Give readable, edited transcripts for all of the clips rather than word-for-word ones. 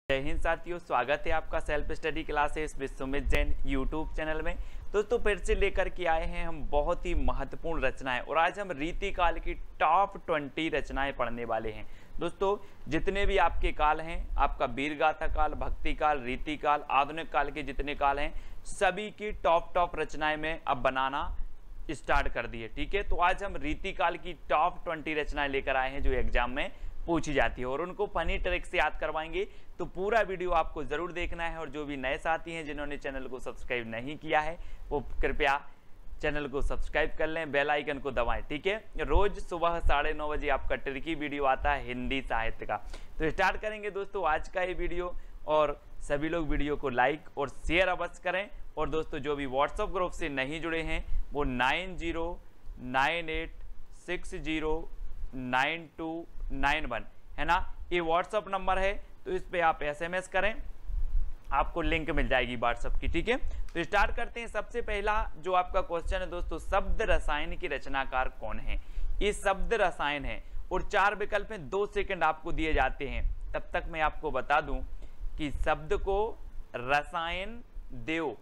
जय हिंद साथियों, स्वागत है आपका self study classes Vishwamit Jain YouTube channel में। दोस्तों फिर से लेकर के आए हैं हम बहुत ही महत्वपूर्ण रचनाएं और आज हम रीति काल की टॉप 20 रचनाएं पढ़ने वाले हैं। दोस्तों जितने भी आपके काल हैं, आपका वीरगाथा काल, भक्ति काल, रीति काल, आधुनिक काल के जितने काल हैं, सभी की टॉप रचनाएं में अब बनाना स्टार्ट कर दिए। ठीक है, तो आज हम रीति काल की टॉप 20 रचनाएं लेकर आए हैं जो एग्जाम में पूछी जाती है और उनको फनी ट्रिक से याद करवाएंगे। तो पूरा वीडियो आपको जरूर देखना है और जो भी नए साथी हैं जिन्होंने चैनल को सब्सक्राइब नहीं किया है वो कृपया चैनल को सब्सक्राइब कर लें, बेल आइकन को दबाएं। ठीक है, रोज सुबह 9:30 बजे आपका ट्रिकी वीडियो आता है हिंदी साहित्य का। तो स्टार्ट करेंगे दोस्तों आज का ये वीडियो और सभी लोग वीडियो को लाइक और शेयर अवश्य करें। और दोस्तों जो भी व्हाट्सएप ग्रुप से नहीं जुड़े हैं वो 9098609291 है ना, ये व्हाट्सएप नंबर है। तो इस पे आप SMS करें, आपको लिंक मिल जाएगी व्हाट्सएप की। ठीक है, तो स्टार्ट करते हैं। सबसे पहला जो आपका क्वेश्चन है दोस्तों, शब्द रसायन की रचनाकार कौन है? ये शब्द रसायन है और 4 विकल्प हैं, 2 सेकंड आपको दिए जाते हैं। तब तक मैं आपको बता दूं कि शब्द को रसायन देव,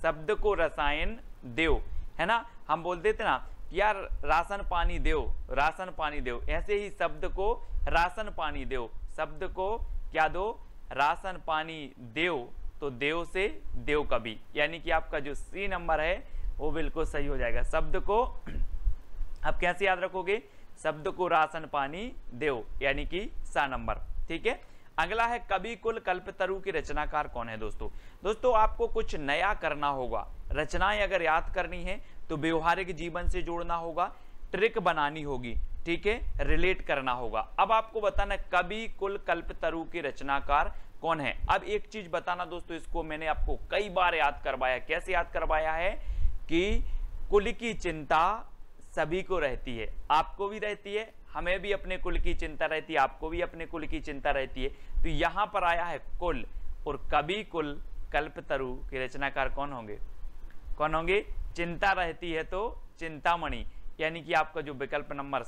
शब्द को रसायन देव, है ना। हम बोल देते ना कि यार राशन पानी देव, राशन पानी देव, ऐसे ही शब्द को राशन पानी देव, शब्द को क्या दो? राशन पानी देव। तो देव से देव कवि, यानी कि आपका जो C नंबर है वो बिल्कुल सही हो जाएगा। शब्द को आप कैसे याद रखोगे? शब्द को राशन पानी देव, यानी कि सा नंबर। ठीक है, अगला है कवि कुल कल्पतरु की रचनाकार कौन है? दोस्तों आपको कुछ नया करना होगा। रचनाएं अगर याद करनी है तो व्यवहारिक जीवन से जोड़ना होगा, ट्रिक बनानी होगी, ठीक है, रिलेट करना होगा। अब आपको बताना कवि कुल कल्पतरु के रचनाकार कौन है। अब एक चीज बताना दोस्तों, इसको मैंने आपको कई बार याद करवाया। कैसे याद करवाया है कि कुल की चिंता सभी को रहती है, आपको भी रहती है, हमें भी अपने कुल की चिंता रहती है, आपको भी अपने कुल की चिंता रहती है। तो यहां पर आया है कुल, और कवि कुल कल्पतरु के रचनाकार कौन होंगे? कौन होंगे? चिंता रहती है तो चिंतामणि, यानी कि आपका जो विकल्प नंबर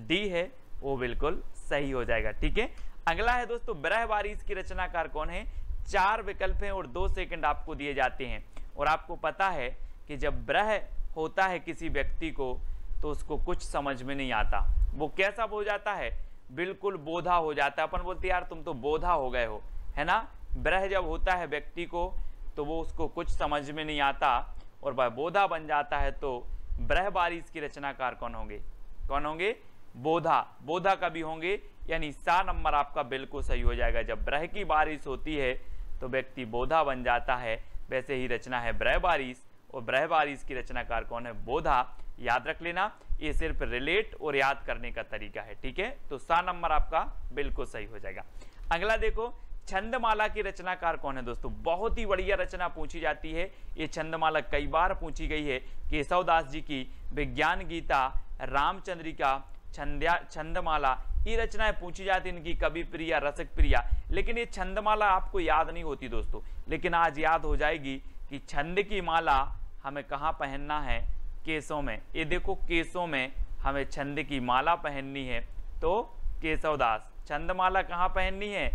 D है वो बिल्कुल सही हो जाएगा। ठीक है, अगला है दोस्तों ब्रह बारिश की रचनाकार कौन है? 4 विकल्प हैं और 2 सेकंड आपको दिए जाते हैं। और आपको पता है कि जब ब्रह होता है किसी व्यक्ति को तो उसको कुछ समझ में नहीं आता, वो कैसा हो जाता है? बिल्कुल बोधा हो जाता है। अपन बोलते यार तुम तो बोधा हो गए हो, है ना। ब्रह जब होता है व्यक्ति को तो वो उसको कुछ समझ में नहीं आता और वह बोधा बन जाता है। तो ब्रह बारिश की रचनाकार कौन होंगे? कौन होंगे? बोधा, बोधा कवि होंगे, यानी सा नंबर आपका बिल्कुल सही हो जाएगा। जब ब्रह की बारिश होती है तो व्यक्ति बोधा बन जाता है, वैसे ही रचना है ब्रह बारिश और ब्रह बारिश की रचनाकार कौन है? बोधा। याद रख लेना, ये सिर्फ रिलेट और याद करने का तरीका है। ठीक है, तो सा नंबर आपका बिल्कुल सही हो जाएगा। अगला देखो, छंदमाला की रचनाकार कौन है? दोस्तों बहुत ही बढ़िया रचना पूछी जाती है। ये छंदमाला कई बार पूछी गई है। केशवदास जी की विज्ञान गीता, रामचंद्रिका, छंदमाला, ये रचनाएं पूछी जाती है। इनकी कवि प्रिया, रसिक प्रिया, लेकिन ये छंदमाला आपको याद नहीं होती दोस्तों, लेकिन आज याद हो जाएगी कि छंद की माला हमें कहाँ पहनना है? केसों में। ये देखो केसों में हमें छंद की माला पहननी है, तो केशवदास। छंदमाला कहाँ पहननी है?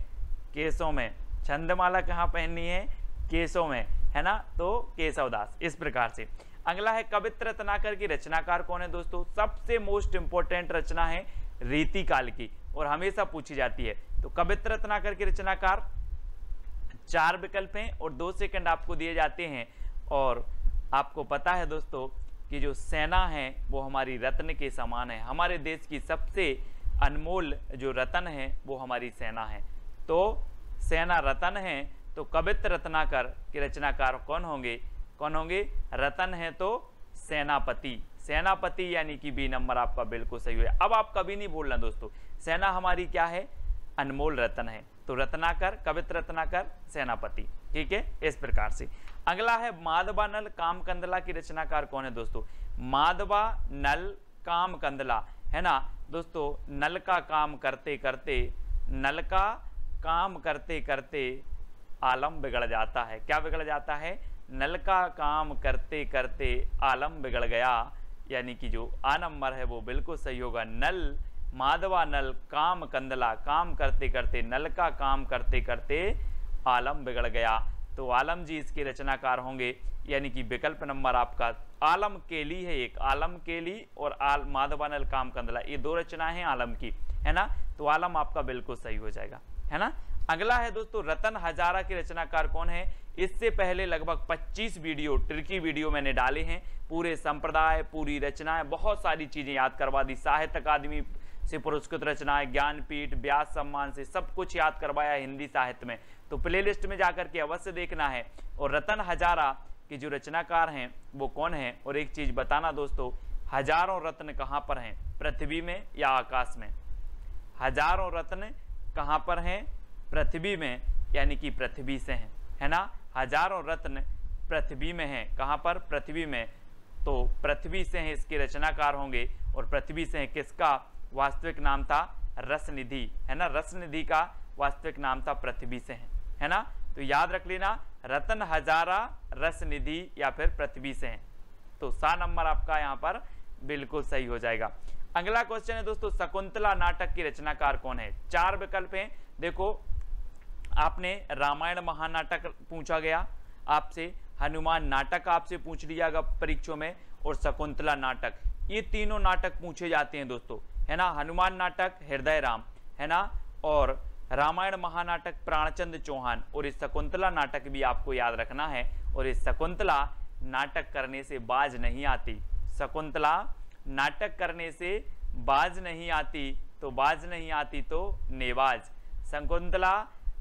केसों में। छंदमाला कहाँ पहननी है? केसों में, है ना, तो केशवदास। इस प्रकार से अगला है कवित्र रत्नाकर की रचनाकार कौन है? दोस्तों सबसे मोस्ट इंपोर्टेंट रचना है रीति काल की और हमेशा पूछी जाती है। तो कवित्र रत्नाकर की रचनाकार 4 विकल्प हैं और 2 सेकंड आपको दिए जाते हैं। और आपको पता है दोस्तों कि जो सेना है वो हमारी रत्न के समान है। हमारे देश की सबसे अनमोल जो रत्न है वो हमारी सेना है। तो सेना रत्न है, तो कवित्र रत्नाकर के रचनाकार कौन होंगे? कौन होंगे? रत्न है तो सेनापति, सेनापति, यानी कि B नंबर आपका बिल्कुल सही है। अब आप कभी नहीं भूलना दोस्तों, सेना हमारी क्या है? अनमोल रत्न है। तो रत्नाकर, कवित्र रत्नाकर, सेनापति। ठीक है, इस प्रकार से। अगला है माधवा नल काम कंदला की रचनाकार कौन है? दोस्तों माधवा नल काम कंदला, है ना। दोस्तों नल का काम करते करते, नल का काम करते करते आलम बिगड़ जाता है। क्या बिगड़ जाता है? नल का काम करते करते आलम बिगड़ गया, यानी कि जो A नंबर है वो बिल्कुल सही होगा। नल माधवा नल काम कंदला, काम करते करते, नल का काम करते करते आलम बिगड़ गया। तो आलम जी इसके रचनाकार होंगे, यानी कि विकल्प नंबर आपका आलम केली है, एक आलम केली और माधवानल कामकंदला, ये दो रचनाएं हैं आलम की, है ना। तो आलम आपका बिल्कुल सही हो जाएगा, है ना। अगला है दोस्तों रतन हजारा के रचनाकार कौन है। इससे पहले लगभग 25 वीडियो ट्रिकी वीडियो मैंने डाले हैं, पूरे संप्रदाय, पूरी रचनाएं, बहुत सारी चीजें याद करवा दी, साहित्य अकादमी से पुरस्कृत रचनाएं, ज्ञानपीठ, व्यास सम्मान से सब कुछ याद करवाया हिंदी साहित्य में। तो प्लेलिस्ट में जाकर के अवश्य देखना है। और रतन हजारा के जो रचनाकार हैं वो कौन है। और एक चीज बताना दोस्तों, हजारों रत्न कहाँ पर हैं, पृथ्वी में या आकाश में। हजारों रत्न कहाँ पर हैं, पृथ्वी में, यानी कि पृथ्वी से हैं, है ना। हजारों रत्न पृथ्वी में हैं, कहाँ पर, पृथ्वी में। तो पृथ्वी से हैं इसके रचनाकार होंगे। और पृथ्वी से हैं किसका वास्तविक नाम था, रसनिधि, है ना। रसनिधि का वास्तविक नाम था पृथ्वी से है ना। तो याद रख लेना, रतन हजारा, रसनिधि या फिर पृथ्वी से हैं। तो सा नंबर आपका यहाँ पर बिल्कुल सही हो जाएगा। अगला क्वेश्चन है दोस्तों, शकुंतला नाटक की रचनाकार कौन है। 4 विकल्प हैं। देखो, आपने रामायण महानाटक पूछा गया आपसे, हनुमान नाटक आपसे पूछ लिया गया परीक्षों में, और शकुंतला नाटक, ये तीनों नाटक पूछे जाते हैं दोस्तों, है ना। हनुमान नाटक हृदय राम, है ना, और रामायण महानाटक प्राणचंद चौहान, और इस शकुंतला नाटक भी आपको याद रखना है। और इस शकुंतला नाटक करने से बाज नहीं आती, शकुंतला नाटक करने से बाज नहीं आती, तो बाज नहीं आती तो नेवाज, शकुंतला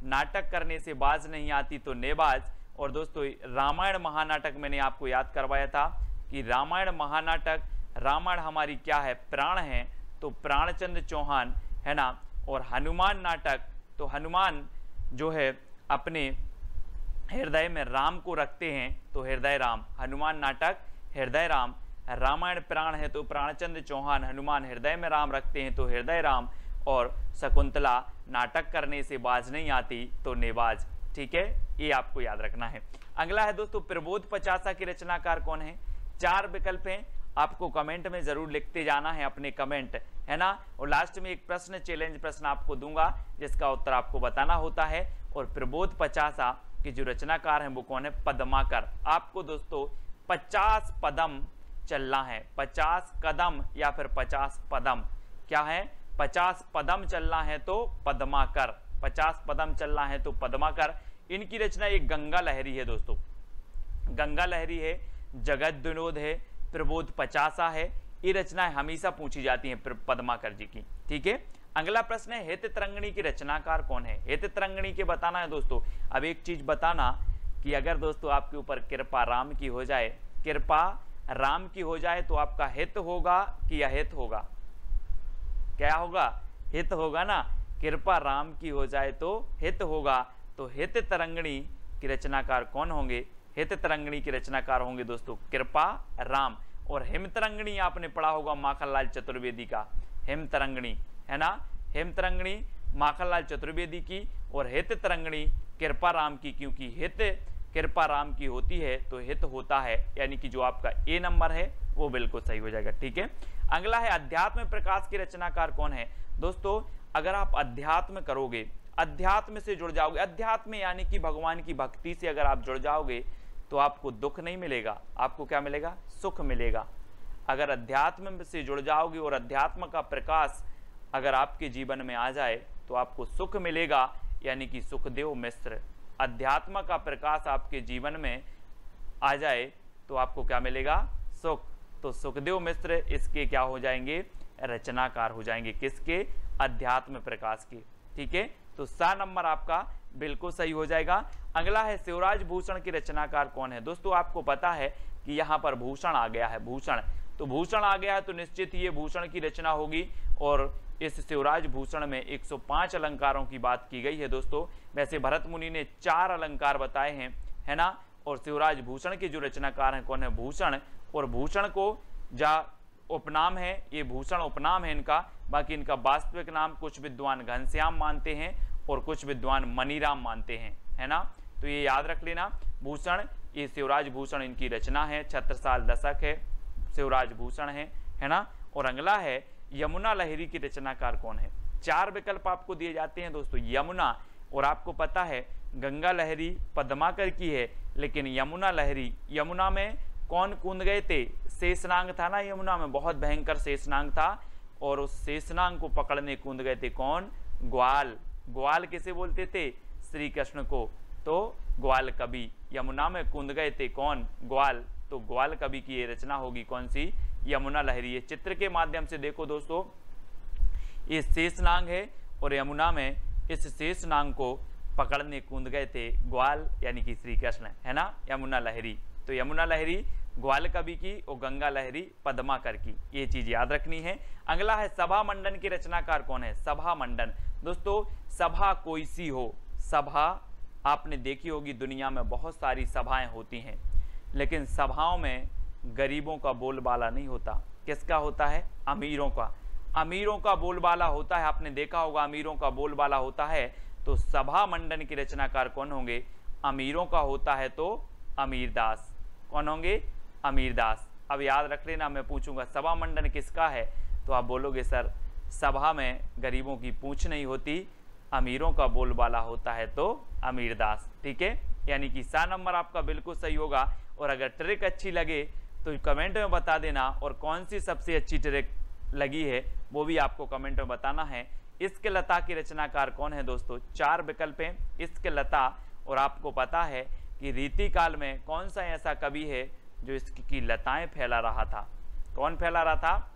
नाटक करने से बाज नहीं आती तो नेवाज। और दोस्तों रामायण महानाटक मैंने आपको याद करवाया था कि रामायण महानाटक, रामायण हमारी क्या है, प्राण है, तो प्राणचंद चौहान, है ना। और हनुमान नाटक, तो हनुमान जो है अपने हृदय में राम को रखते हैं, तो हृदय राम, हनुमान नाटक हृदय राम। रामायण प्राण है तो प्राणचंद चौहान, हनुमान हृदय में राम रखते हैं तो हृदय राम। और शकुंतला नाटक करने से बाज नहीं आती तो नेवाज, ठीक है, ये आपको याद रखना है। अगला है दोस्तों, प्रबोध पचासा की रचनाकार कौन है। 4 विकल्प हैं, आपको कमेंट में जरूर लिखते जाना है अपने कमेंट, है ना। और लास्ट में एक प्रश्न, चैलेंज प्रश्न आपको दूंगा जिसका उत्तर आपको बताना होता है। और प्रबोध पचासा के जो रचनाकार हैं वो कौन है, पद्माकर। आपको दोस्तों 50 पदम चलना है, 50 कदम या फिर 50 पदम, क्या है, 50 पदम चलना है तो पद्माकर, 50 पदम चलना है तो पद्माकर। इनकी रचना एक गंगा लहरी है दोस्तों, गंगा लहरी है, जगत विनोद है, प्रबोध पचासा है, ये रचनाएं हमेशा पूछी जाती हैं पद्माकर जी की, ठीक है। अगला प्रश्न है, हित तरंगिणी की रचनाकार कौन है। हित तरंगिणी के बताना है दोस्तों। अब एक चीज बताना कि अगर दोस्तों आपके ऊपर कृपा राम की हो जाए, कृपा राम की हो जाए तो आपका हित होगा कि अहित होगा, क्या होगा, हित होगा ना। कृपा राम की हो जाए तो हित होगा। तो हित तरंगिणी की रचनाकार कौन होंगे, हित तरंगिणी के रचनाकार होंगे दोस्तों कृपा राम। और हिम तरंगिणी आपने पढ़ा होगा माखनलाल चतुर्वेदी का, हिम तरंगिणी, है ना, हिम तरंगिणी माखनलाल चतुर्वेदी की। और हित तरंगिणी कृपा राम की, क्योंकि हित कृपा राम की होती है तो हित होता है, यानी कि जो आपका ए नंबर है वो बिल्कुल सही हो जाएगा, ठीक है। अगला है, अध्यात्म प्रकाश के रचनाकार कौन है। दोस्तों अगर आप अध्यात्म करोगे, अध्यात्म से जुड़ जाओगे, अध्यात्म यानी कि भगवान की भक्ति से अगर आप जुड़ जाओगे तो आपको दुख नहीं मिलेगा, आपको क्या मिलेगा, सुख मिलेगा। अगर अध्यात्म से जुड़ जाओगे और अध्यात्म का प्रकाश अगर आपके जीवन में आ जाए तो आपको सुख मिलेगा, यानी कि सुखदेव मिश्र। अध्यात्म का प्रकाश आपके जीवन में आ जाए तो आपको क्या मिलेगा, सुख। तो सुखदेव मिश्र इसके क्या हो जाएंगे, रचनाकार हो जाएंगे, किसके, अध्यात्म प्रकाश के, ठीक है। तो सा नंबर आपका बिल्कुल सही हो जाएगा। अगला है, शिवराज भूषण की रचनाकार कौन है। दोस्तों आपको पता है कि यहाँ पर भूषण आ गया है, भूषण, तो भूषण आ गया है तो निश्चित ही ये भूषण की रचना होगी। और इस शिवराज भूषण में 105 अलंकारों की बात की गई है दोस्तों। वैसे भरत मुनि ने 4 अलंकार बताए हैं, है ना। और शिवराज भूषण के जो रचनाकार हैं कौन है, भूषण। और भूषण को जा उपनाम है, ये भूषण उपनाम है इनका, बाकी इनका वास्तविक नाम कुछ विद्वान घनश्याम मानते हैं और कुछ विद्वान मनीराम मानते हैं, है ना। तो ये याद रख लेना, भूषण, ये शिवराज भूषण इनकी रचना है, छत्रसाल दशक है, शिवराज भूषण है ना। और अगला है, यमुना लहरी की रचनाकार कौन है। 4 विकल्प आपको दिए जाते हैं दोस्तों, यमुना, और आपको पता है गंगा लहरी पद्माकर की है, लेकिन यमुना लहरी, यमुना में कौन कूद गए थे? शेषनाग था ना, यमुना में बहुत भयंकर शेषनाग था और उस शेषनाग को पकड़ने कूद गए थे कौन? ग्वाल। ग्वाल किसे बोलते थे? श्री कृष्ण को। तो ग्वाल कवि यमुना में कूद गए थे कौन? ग्वाल। तो ग्वाल कवि की ये रचना होगी कौन सी? यमुना लहरी। ये चित्र के माध्यम से देखो दोस्तों, ये शेषनाग है और यमुना में इस शेषनाग को पकड़ने कूद गए थे ग्वाल यानी कि श्री कृष्ण, है ना, यमुना लहरी। तो यमुना लहरी ग्वाल कवि की और गंगा लहरी पद्माकर की, ये चीज याद रखनी है। अगला है सभा मंडन की रचनाकार कौन है? सभा मंडन। दोस्तों सभा कोई सी हो, सभा आपने देखी होगी, दुनिया में बहुत सारी सभाएं होती हैं, लेकिन सभाओं में गरीबों का बोलबाला नहीं होता। किसका होता है? अमीरों का। अमीरों का बोलबाला होता है, आपने देखा होगा अमीरों का बोलबाला होता है। तो सभा मंडन की रचनाकार कौन होंगे? अमीरों का होता है तो अमीरदास। कौन होंगे? अमीरदास। अब याद रख लेना, मैं पूछूंगा सभा मंडन किसका है तो आप बोलोगे सर सभा में गरीबों की पूछ नहीं होती, अमीरों का बोलबाला होता है तो अमीरदास। ठीक है, यानी कि सा नंबर आपका बिल्कुल सही होगा। और अगर ट्रिक अच्छी लगे तो कमेंट में बता देना, और कौन सी सबसे अच्छी ट्रिक लगी है वो भी आपको कमेंट में बताना है। इश्क लता की रचनाकार कौन है दोस्तों? 4 विकल्प हैं इश्क लता। और आपको पता है कि रीति काल में कौन सा ऐसा कवि है जो इश्क की लताएं फैला रहा था? कौन फैला रहा था?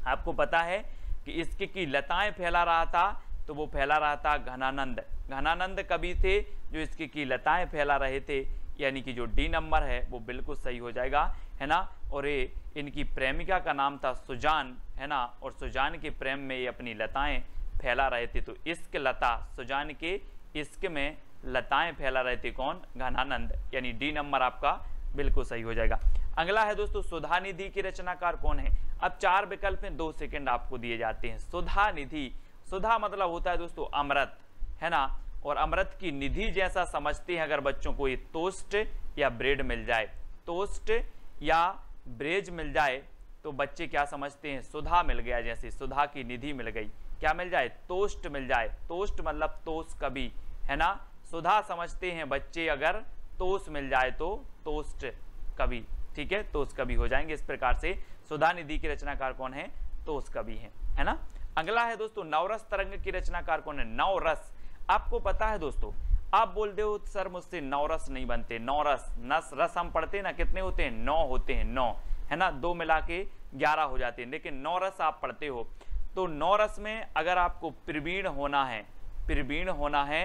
आपको पता है कि इश्क की लताएं फैला रहा था, तो वो फैला रहा था घनानंद। घनानंद कवि थे जो इश्क की लताएं फैला रहे थे, यानी कि जो डी नंबर है वो बिल्कुल सही हो जाएगा, है ना। और ये इनकी प्रेमिका का नाम था सुजान, है ना, और सुजान के प्रेम में ये अपनी लताएं फैला रहे थे। तो इश्क लता, सुजान के इश्क में लताएं फैला रहे थे कौन? घनानंद, यानी डी नंबर आपका बिल्कुल सही हो जाएगा। अगला है दोस्तों सुधा निधि की रचनाकार कौन है? अब 4 विकल्प में 2 सेकंड आपको दिए जाते हैं। सुधा निधि, सुधा मतलब होता है दोस्तों अमृत, है ना, और अमृत की निधि जैसा समझते हैं अगर बच्चों को ये टोस्ट या ब्रेड मिल जाए, टोस्ट या ब्रेड मिल जाए तो बच्चे क्या समझते हैं? सुधा मिल गया, जैसे सुधा की निधि मिल गई। क्या मिल जाए? टोस्ट मिल जाए। टोस्ट मतलब टोस्ट कवि, है ना। सुधा समझते हैं बच्चे अगर टोस्ट मिल जाए तो टोस्ट कवि, ठीक है, टोस्ट कवि हो जाएंगे। इस प्रकार से सुधा निधि की रचनाकार कौन है? टोस्ट कवि है ना। अगला है दोस्तों नवरस तरंग की रचनाकार कौन है? नवरस। आपको पता है दोस्तों, आप बोलते हो सर मुझसे नवरस नहीं बनते। नवरस, नस रस हम पढ़ते हैं ना, कितने होते हैं? 9 होते हैं, 9, है ना, 2 मिला के 11 हो जाते हैं, लेकिन नवरस आप पढ़ते हो। तो नवरस में अगर आपको प्रवीण होना है, प्रवीण होना है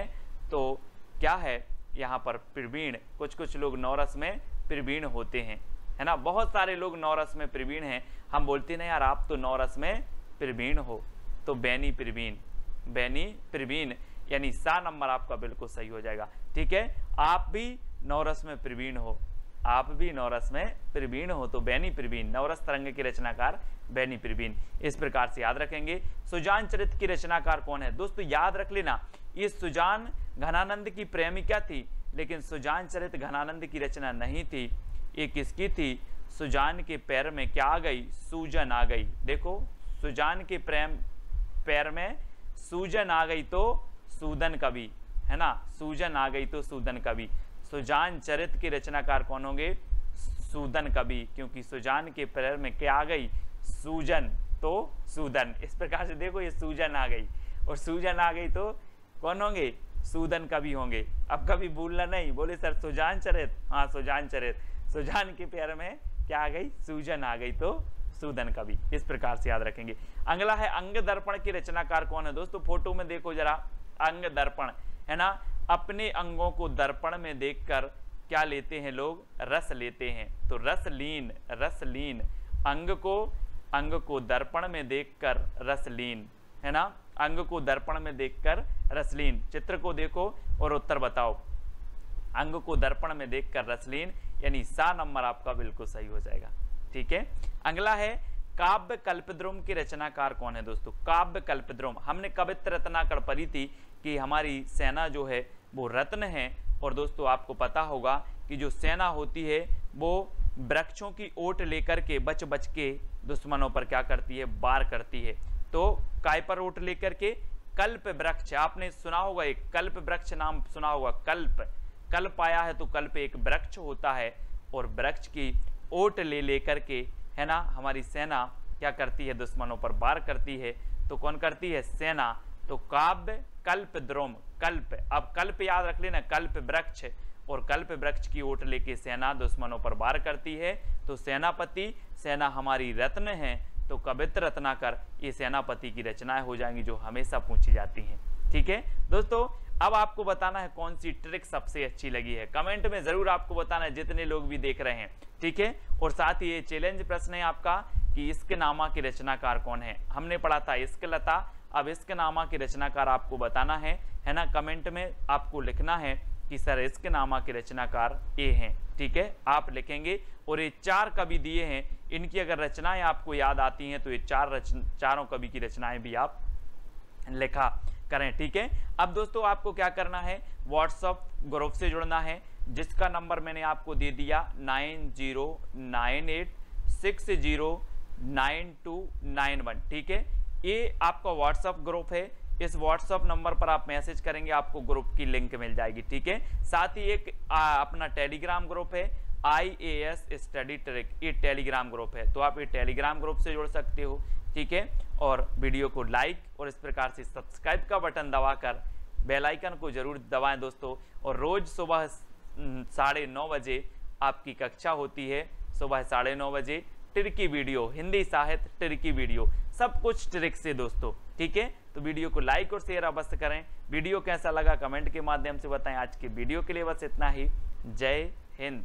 तो क्या है यहाँ पर? प्रवीण। कुछ लोग नवरस में प्रवीण होते हैं, है ना, बहुत सारे लोग नवरस में प्रवीण हैं। हम बोलते ना यार आप तो नवरस में प्रवीण हो, तो बैनी प्रवीण, बैनी प्रवीण, यानी सा नंबर आपका बिल्कुल सही हो जाएगा। ठीक है, आप भी नवरस में प्रवीण हो, आप भी नवरस में प्रवीण हो तो बैनी प्रवीण। नवरस तरंग की रचनाकार बैनी प्रवीण। इस प्रकार से याद रखेंगे। सुजान चरित की रचनाकार कौन है? दोस्तों याद रख लेना, ये सुजान घनानंद की प्रेमिका थी, लेकिन सुजान चरित घनानंद की रचना नहीं थी। ये किसकी थी? सुजान के पैर में क्या आ गई? सूजन आ गई। देखो, सुजान के पैर में सूजन आ गई तो सूदन कवि, है ना, सूजन आ गई तो सूदन कवि। सुजान चरित के रचनाकार कौन होंगे? सूदन कवि, क्योंकि सुजान के पैर में क्या आ गई? सूजन तो सूदन। इस प्रकार से देखो, ये सूजन आ गई और सूजन आ गई तो कौन होंगे? सूदन कवि होंगे। अब कभी भूलना नहीं, बोले सर सुजान चरित, हाँ सुजान चरित, सुजान के पैर में क्या आ गई? सूजन आ गई तो सूदन कवि। इस प्रकार से याद रखेंगे। अगला है अंग दर्पण की रचनाकार कौन है? दोस्तों फोटो में देखो जरा, अंग दर्पण, है ना, अपने अंगों को दर्पण में देखकर क्या लेते हैं लोग? रस लेते हैं। तो रसलीन, रसलीन, अंग को दर्पण में देखकर रसलीन, है ना, अंग को दर्पण में देखकर रसलीन। चित्र को देखो और उत्तर बताओ। अंग को दर्पण में देखकर रसलीन, यानी सा नंबर आपका बिल्कुल सही हो जाएगा। ठीक है, अगला है काव्य कल्पद्रुम की रचनाकार कौन है? दोस्तों काव्य कल्पद्रुम, हमने कवित्र रत्नाकर पढ़ी थी कि हमारी सेना जो है वो रत्न है। और दोस्तों आपको पता होगा कि जो सेना होती है वो वृक्षों की ओट लेकर के बच बच के दुश्मनों पर क्या करती है? वार करती है। तो काय पर ओट लेकर के? कल्प वृक्ष, आपने सुना होगा एक कल्प वृक्ष नाम सुना होगा, कल्प आया है तो कल्प एक वृक्ष होता है और वृक्ष की ओट ले लेकर के, है ना, हमारी सेना क्या करती है, दुश्मनों पर वार करती है। तो कौन करती है, सेना। तो काव्य कल्प द्रोम, कल्प, अब कल्प याद रख लेना, कल्प वृक्ष, और कल्प वृक्ष की ओट लेके सेना दुश्मनों पर वार करती है। तो सेनापति, सेना हमारी रत्न है, तो कवित्र रत्नाकर, ये सेनापति की रचनाएं हो जाएंगी जो हमेशा पूछी जाती हैं। ठीक है दोस्तों, अब आपको बताना है कौन सी ट्रिक सबसे अच्छी लगी है, कमेंट में जरूर आपको बताना है, जितने लोग भी देख रहे हैं। ठीक है, और साथ ही ये चैलेंज प्रश्न है आपका कि इश्क नामा की रचनाकार कौन है। हमने पढ़ा था इश्क लता, अब इश्क नामा की रचनाकार आपको बताना है ना। कमेंट में आपको लिखना है कि सर इश्क नामा के रचनाकार ये हैं। ठीक है, आप लिखेंगे, और ये 4 कवि दिए हैं, इनकी अगर रचनाएं आपको याद आती हैं तो ये चारों कवि की रचनाएं भी आप लिखा करें। ठीक है, अब दोस्तों आपको क्या करना है, व्हाट्सएप ग्रुप से जुड़ना है, जिसका नंबर मैंने आपको दे दिया 9098609291। ठीक है, ये आपका व्हाट्सएप ग्रुप है, इस व्हाट्सएप नंबर पर आप मैसेज करेंगे, आपको ग्रुप की लिंक मिल जाएगी। ठीक है, साथ ही एक अपना टेलीग्राम ग्रुप है IAS स्टडी ट्रिक, ये टेलीग्राम ग्रुप है, तो आप ये टेलीग्राम ग्रुप से जुड़ सकते हो। ठीक है, और वीडियो को लाइक और इस प्रकार से सब्सक्राइब का बटन दबाकर बेल आइकन को जरूर दबाएं दोस्तों। और रोज सुबह 9:30 बजे आपकी कक्षा होती है, सुबह 9:30 बजे ट्रिक की वीडियो, हिंदी साहित्य ट्रिक की वीडियो, सब कुछ ट्रिक से दोस्तों। ठीक है, तो वीडियो को लाइक और शेयर अवश्य करें। वीडियो कैसा लगा कमेंट के माध्यम से बताएं। आज के वीडियो के लिए बस इतना ही। जय हिंद।